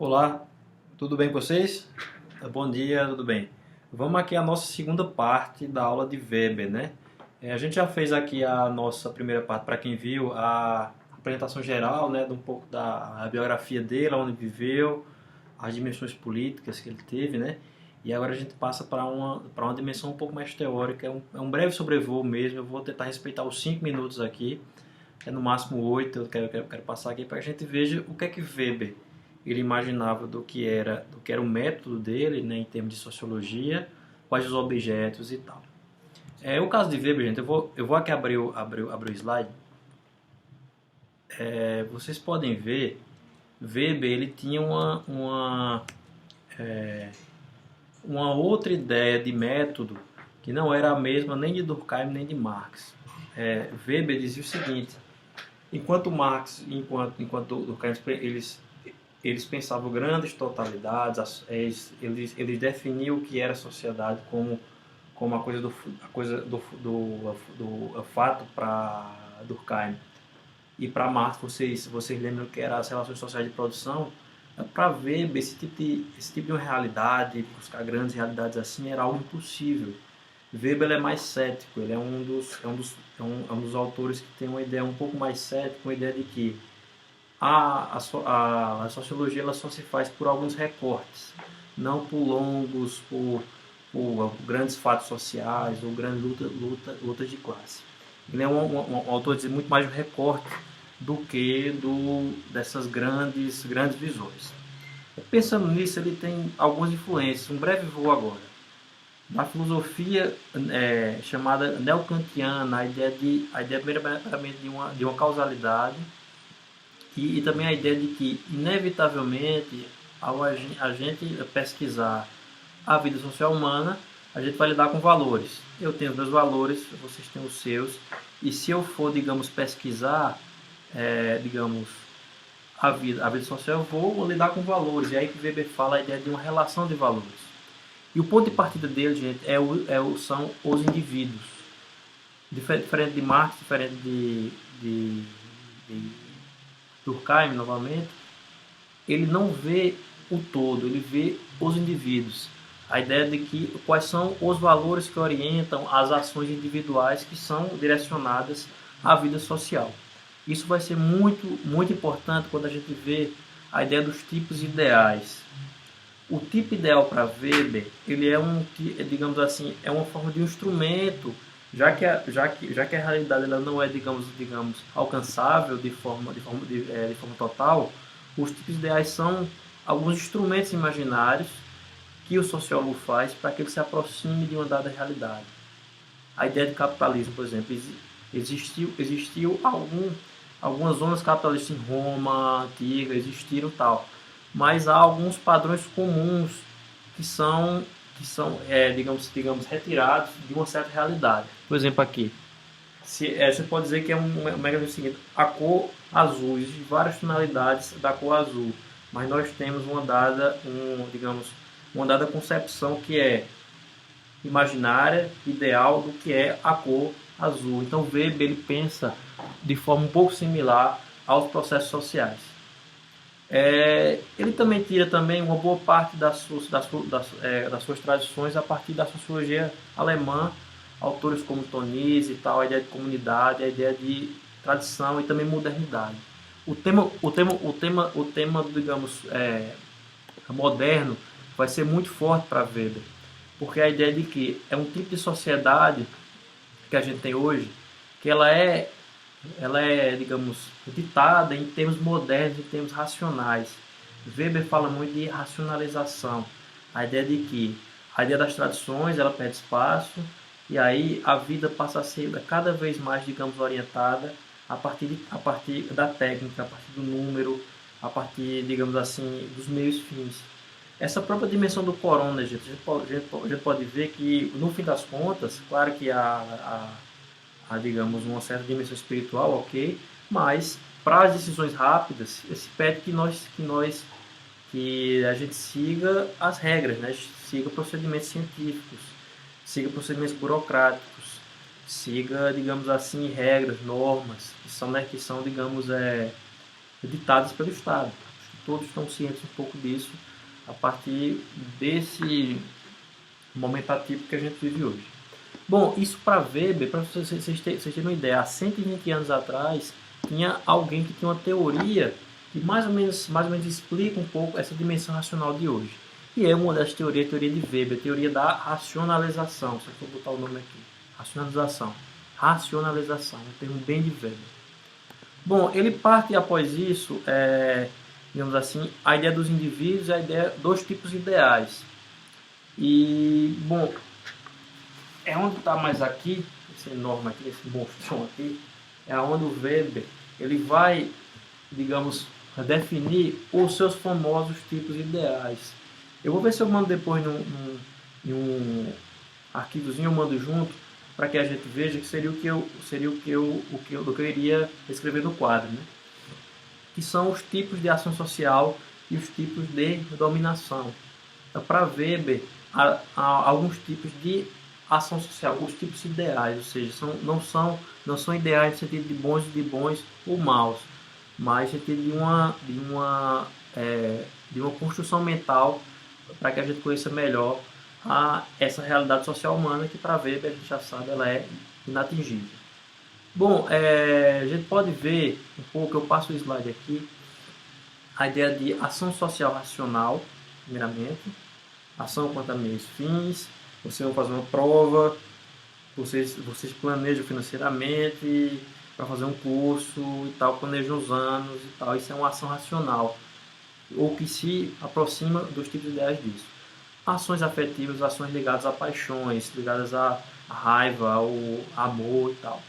Olá, tudo bem com vocês? Bom dia, tudo bem. Vamos aqui à nossa segunda parte da aula de Weber, né? A gente já fez aqui a nossa primeira parte, para quem viu, a apresentação geral, né, de um pouco da biografia dele, onde viveu, as dimensões políticas que ele teve, né? E agora a gente passa para uma dimensão um pouco mais teórica, é um breve sobrevoo mesmo. Eu vou tentar respeitar os 5 minutos aqui, é no máximo 8. Eu quero passar aqui para que a gente veja o que é que Weber ele imaginava do que era o método dele, né, em termos de sociologia, quais os objetos e tal. O caso de Weber, gente, eu vou aqui abrir o slide. Vocês podem ver, Weber ele tinha uma outra ideia de método que não era a mesma nem de Durkheim nem de Marx. Weber dizia o seguinte: enquanto Marx, enquanto Durkheim, eles pensavam grandes totalidades. Eles definiam o que era a sociedade como a coisa do fato para Durkheim. E para Marx, vocês lembram que eram as relações sociais de produção. Para Weber, esse tipo de uma realidade, buscar grandes realidades assim, era algo impossível. Weber é mais cético. Ele é um dos autores que tem uma ideia um pouco mais cética, uma ideia de que a sociologia ela só se faz por alguns recortes, não por longos, por grandes fatos sociais ou grandes lutas de classe. Ele é um autor de muito mais de recorte do que dessas grandes visões. Pensando nisso, ele tem algumas influências. Um breve voo agora. Na filosofia chamada neocantiana, a ideia primeiramente de uma causalidade, e também a ideia de que, inevitavelmente, ao a gente pesquisar a vida social humana, a gente vai lidar com valores. Eu tenho os meus valores, vocês têm os seus, e se eu for, digamos, pesquisar, digamos, a vida social, eu vou lidar com valores. E aí que Weber fala a ideia de uma relação de valores. E o ponto de partida dele, gente, são os indivíduos. Diferente de Marx, diferente de Durkheim, novamente, ele não vê o todo, ele vê os indivíduos. A ideia de que quais são os valores que orientam as ações individuais que são direcionadas à vida social. Isso vai ser muito, muito importante quando a gente vê a ideia dos tipos ideais. O tipo ideal para Weber, ele digamos assim, é uma forma de um instrumento, já que a realidade ela não é, digamos, alcançável de forma total. Os tipos ideais são alguns instrumentos imaginários que o sociólogo faz para que ele se aproxime de uma dada realidade. A ideia de capitalismo, por exemplo, existiu algumas zonas capitalistas em Roma antiga, existiram tal, mas há alguns padrões comuns que são digamos, retirados de uma certa realidade. Por exemplo, aqui, você pode dizer que é um mecanismo seguinte: a cor azul, existem várias tonalidades da cor azul, mas nós temos uma dada concepção que é imaginária, ideal do que é a cor azul. Então Weber ele pensa de forma um pouco similar aos processos sociais. Ele também tira também uma boa parte das suas tradições a partir da sociologia alemã, autores como Tonise e tal, a ideia de comunidade, a ideia de tradição e também modernidade. O tema digamos, moderno vai ser muito forte para Weber, porque a ideia de que é um tipo de sociedade que a gente tem hoje, que ela é, digamos, ditada em termos modernos, em termos racionais. Weber fala muito de racionalização. A ideia de que a ideia das tradições ela perde espaço, e aí a vida passa a ser cada vez mais, digamos, orientada a partir da técnica, a partir do número, a partir, digamos assim, dos meios fins. Essa própria dimensão do corona, gente, a gente pode ver que, no fim das contas, claro que digamos, uma certa dimensão espiritual, ok, mas para as decisões rápidas, se pede que a gente siga as regras, né? Siga procedimentos científicos, siga procedimentos burocráticos, siga, digamos assim, regras, normas que são digamos, ditadas pelo Estado. todos estão cientes um pouco disso a partir desse momento atípico que a gente vive hoje. Bom, isso para Weber, para vocês terem uma ideia, há 120 anos atrás, tinha alguém que tinha uma teoria que mais ou menos explica um pouco essa dimensão racional de hoje. E é uma das teorias, a teoria de Weber, a teoria da racionalização. Se eu for botar o nome aqui, racionalização, um termo bem de Weber. Bom, ele parte após isso, digamos assim, a ideia dos indivíduos e a ideia dos tipos ideais. E, bom, é onde está mais aqui, esse enorme aqui, esse monstrão aqui, é onde o Weber ele vai, digamos, definir os seus famosos tipos ideais. Eu vou ver se eu mando depois em um arquivozinho, eu mando junto, para que a gente veja que seria o que eu iria escrever no quadro, né? Que são os tipos de ação social e os tipos de dominação. Então, para Weber, há alguns tipos de ação social, os tipos ideais, ou seja, não são ideais no sentido de bons ou maus, mas no sentido de uma construção mental para que a gente conheça melhor essa realidade social humana que para Weber a gente já sabe ela é inatingível. Bom, a gente pode ver um pouco, eu passo o slide aqui, a ideia de ação social racional, primeiramente, ação quanto a meios fins. Vocês vão fazer uma prova, vocês planejam financeiramente para fazer um curso e tal, planejam os anos e tal. Isso é uma ação racional, ou que se aproxima dos tipos ideais disso. Ações afetivas, ações ligadas a paixões, ligadas à raiva, ao amor e tal.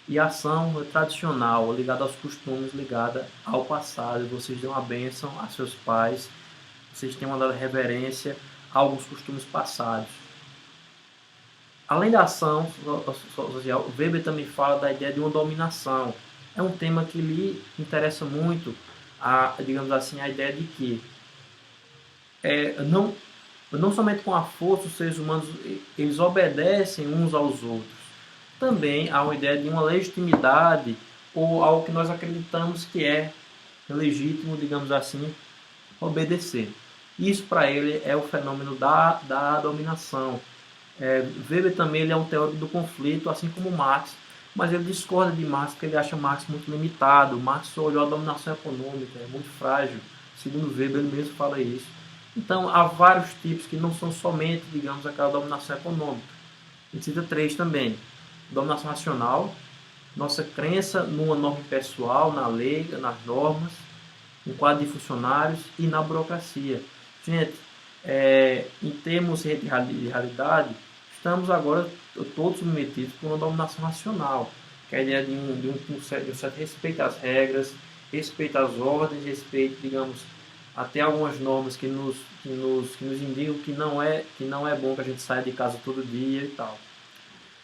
E a ação tradicional, ligada aos costumes, ligada ao passado. Vocês dão a bênção a seus pais, vocês têm uma dada reverência a alguns costumes passados. Além da ação social, Weber também fala da ideia de uma dominação. É um tema que lhe interessa muito, digamos assim, a ideia de que não somente com a força os seres humanos eles obedecem uns aos outros. Também há uma ideia de uma legitimidade ou algo que nós acreditamos que é legítimo, digamos assim, obedecer. Isso para ele é o fenômeno da dominação. Weber também ele é um teórico do conflito, assim como Marx, mas ele discorda de Marx porque ele acha Marx muito limitado. Marx só olhou a dominação econômica, é muito frágil. Segundo Weber, ele mesmo fala isso. Então, há vários tipos que não são somente, digamos, aquela dominação econômica. Ele cita 3 também. Dominação racional, nossa crença numa norma pessoal, na lei, nas normas, no quadro de funcionários e na burocracia. Gente, em termos de realidade, estamos agora todos submetidos por uma dominação racional, que é a ideia de um certo respeito às regras, respeito às ordens, respeito, digamos, até algumas normas que nos indicam que não é bom que a gente saia de casa todo dia e tal.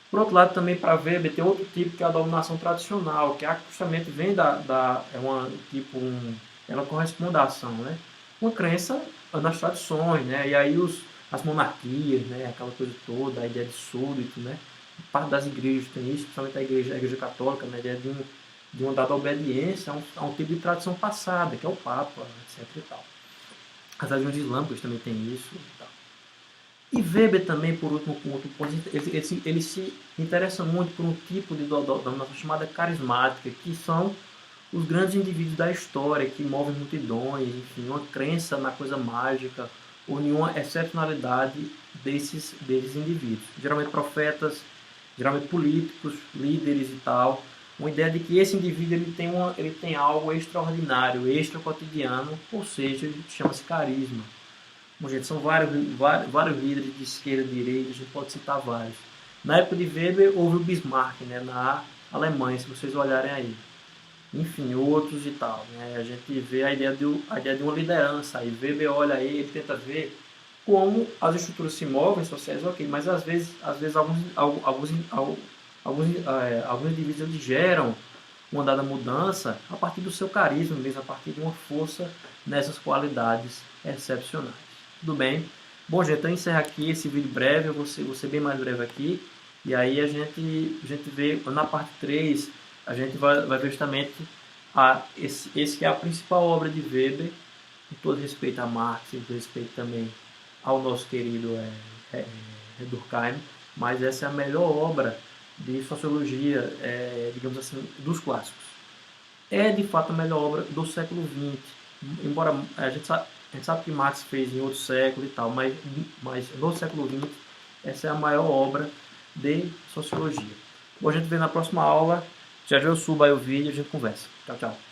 Por outro lado, também para Weber tem outro tipo que é a dominação tradicional, que justamente vem ela corresponde à ação, né? Uma crença nas tradições, né? E aí as monarquias, né? Aquela coisa toda, a ideia de súdito, né? Parte das igrejas tem isso, principalmente a igreja católica, né? A ideia de uma dada obediência a um tipo de tradição passada, que é o Papa, etc. E tal. As religiões islâmicas também têm isso e tal. E Weber também, por último, com outro ponto, ele se interessa muito por um tipo de dominação chamada carismática, que são os grandes indivíduos da história, que movem multidões, enfim, uma crença na coisa mágica, ou nenhuma excepcionalidade desses indivíduos. Geralmente profetas, geralmente políticos, líderes e tal. Uma ideia de que esse indivíduo ele tem algo extraordinário, extra cotidiano, ou seja, ele chama-se carisma. Bom, gente, são vários líderes de esquerda e direita, a gente pode citar vários. Na época de Weber, houve o Bismarck, né, na Alemanha, se vocês olharem aí. Enfim, outros e tal. Né? A gente vê a ideia de uma liderança. Aí Weber olha aí, ele tenta ver como as estruturas se movem, sociais, ok, mas às vezes alguns indivíduos eles geram uma dada mudança a partir do seu carisma mesmo, a partir de uma força nessas qualidades excepcionais. Tudo bem? Bom, gente, então eu encerro aqui esse vídeo breve, eu vou ser bem mais breve aqui, e aí a gente vê, na parte 3, a gente vai ver justamente esse que é a principal obra de Weber, com todo respeito a Marx, com todo respeito também ao nosso querido Durkheim, mas essa é a melhor obra de sociologia, digamos assim, dos clássicos. É de fato a melhor obra do século XX, embora a gente sabe que Marx fez em outro século e tal, mas no século XX essa é a maior obra de sociologia. Bom, a gente vê na próxima aula. Já eu subo aí o vídeo e a gente conversa. Tchau, tchau.